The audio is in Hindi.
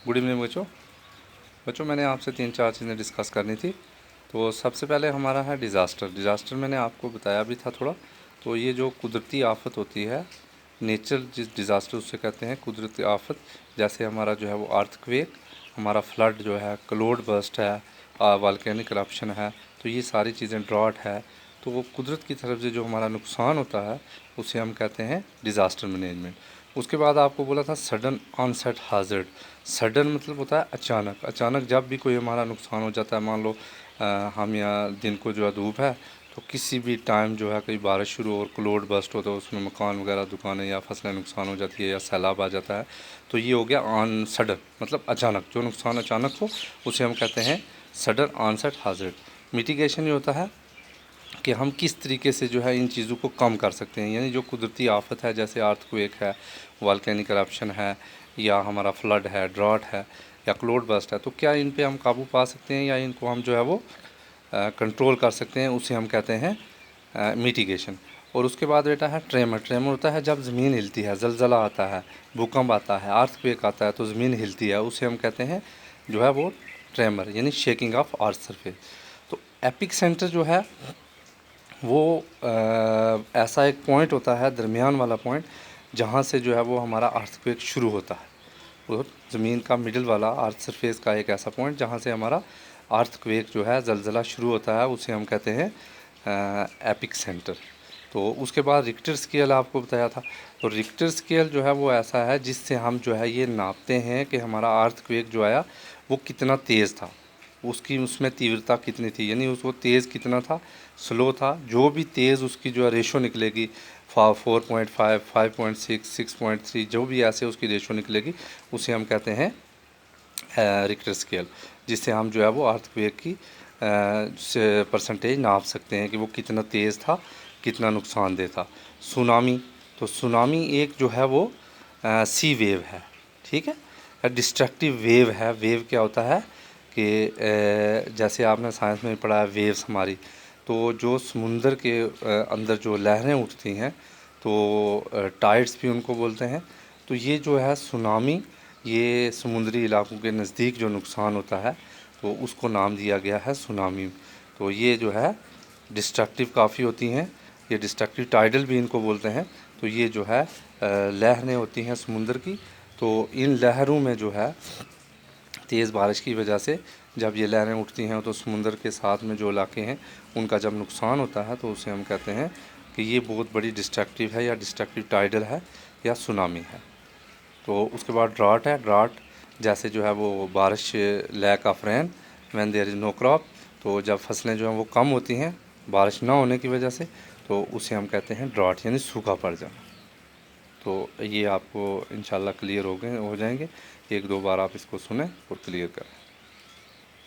गुड इवनिंग बच्चों। मैंने आपसे 3-4 चीज़ें डिस्कस करनी थी। तो सबसे पहले हमारा है डिज़ास्टर मैंने आपको बताया भी था थोड़ा। तो ये जो कुदरती आफत होती है, नेचर जिस डिज़ास्टर उससे कहते हैं कुदरती आफत। जैसे हमारा जो है वो अर्थक्वेक, हमारा फ्लड जो है, क्लाउड बर्स्ट है, वोल्केनिक इरप्शन है, तो ये सारी चीज़ें, ड्रॉट है। तो वो कुदरत की तरफ से जो हमारा नुकसान होता है उसे हम कहते हैं डिज़ास्टर मैनेजमेंट। उसके बाद आपको बोला था सडन ऑनसेट हाजर्ड। सडन मतलब होता है अचानक। अचानक जब भी कोई हमारा नुकसान हो जाता है, मान लो हम यहाँ दिन को जो है धूप है, तो किसी भी टाइम जो है कहीं बारिश शुरू हो और क्लाउड बस्ट हो तो उसमें मकान वगैरह, दुकानें या फसलें नुकसान हो जाती है या सैलाब आ जाता है। तो ये हो गया ऑन सडन, मतलब अचानक, जो नुकसान अचानक हो उसे हम कहते हैं सडन ऑनसेट हाजर्ड। मिटिगेशन ये होता है कि हम किस तरीके से जो है इन चीज़ों को कम कर सकते हैं। यानी जो कुदरती आफत है, जैसे अर्थक्वेक है, वोल्केनिक इरप्शन है, या हमारा फ्लड है, ड्रॉट है, या क्लाउड बस्ट है, तो क्या इन पे हम काबू पा सकते हैं या इनको हम जो है वो कंट्रोल कर सकते हैं, उसे हम कहते हैं मिटिगेशन। और उसके बाद बेटा है ट्रेमर। ट्रेमर होता है जब ज़मीन हिलती है, ज़लज़ला आता है, भूकंप आता है, अर्थक्वेक आता है, तो ज़मीन हिलती है, उसे हम कहते हैं जो है वो ट्रेमर, यानी शेकिंग ऑफ अर्थ सरफेस। तो एपिक सेंटर जो है वो ऐसा एक पॉइंट होता है, दरमियान वाला पॉइंट, जहाँ से जो है वो हमारा अर्थक्वेक शुरू होता है। वो ज़मीन का मिडिल वाला अर्थ सरफेस का एक ऐसा पॉइंट जहाँ से हमारा अर्थक्वेक जो है, ज़लज़ला शुरू होता है, उसे हम कहते हैं एपिक सेंटर। तो उसके बाद रिक्टर स्केल आपको बताया था। तो रिक्टर स्केल जो है वो ऐसा है जिससे हम जो है ये नापते हैं कि हमारा अर्थक्वेक जो आया वो कितना तेज़ था, उसकी उसमें तीव्रता कितनी थी, यानी उसको तेज़ कितना था, स्लो था। जो भी तेज़ उसकी जो है रेशो निकलेगी 4.5, 5.6, 6.3, जो भी ऐसे उसकी रेशो निकलेगी उसे हम कहते हैं रिक्टर स्केल, जिससे हम जो है वो अर्थक्वेक की परसेंटेज नाप सकते हैं कि वो कितना तेज़ था, कितना नुकसानदेह था। सुनामी, तो सुनामी एक जो है वो सी वेव है, ठीक है, डिस्ट्रक्टिव वेव है। वेव क्या होता है कि जैसे आपने साइंस में पढ़ा है वेव्स हमारी, तो जो समुंदर के अंदर जो लहरें उठती हैं, तो टाइड्स भी उनको बोलते हैं। तो ये जो है सुनामी, ये समुद्री इलाकों के नज़दीक जो नुकसान होता है तो उसको नाम दिया गया है सुनामी। तो ये जो है डिस्ट्रक्टिव काफ़ी होती हैं, ये डिस्ट्रक्टिव टाइडल भी इनको बोलते हैं। तो ये जो है लहरें होती हैं समुंदर की, तो इन लहरों में जो है तेज़ बारिश की वजह से जब ये लहरें उठती हैं तो समुंदर के साथ में जो इलाके हैं उनका जब नुकसान होता है तो उसे हम कहते हैं कि ये बहुत बड़ी डिस्ट्रक्टिव है, या डिस्ट्रक्टिव टाइडल है, या सुनामी है। तो उसके बाद ड्राट है। ड्राट जैसे जो है वो बारिश, lack of rain when there is no crop, तो जब फसलें जो हैं वो कम होती हैं बारिश ना होने की वजह से, तो उसे हम कहते हैं ड्राट, यानी सूखा पड़ जाना। तो ये आपको इंशाल्लाह क्लियर हो जाएंगे। 1-2 बार आप इसको सुने और क्लियर करें।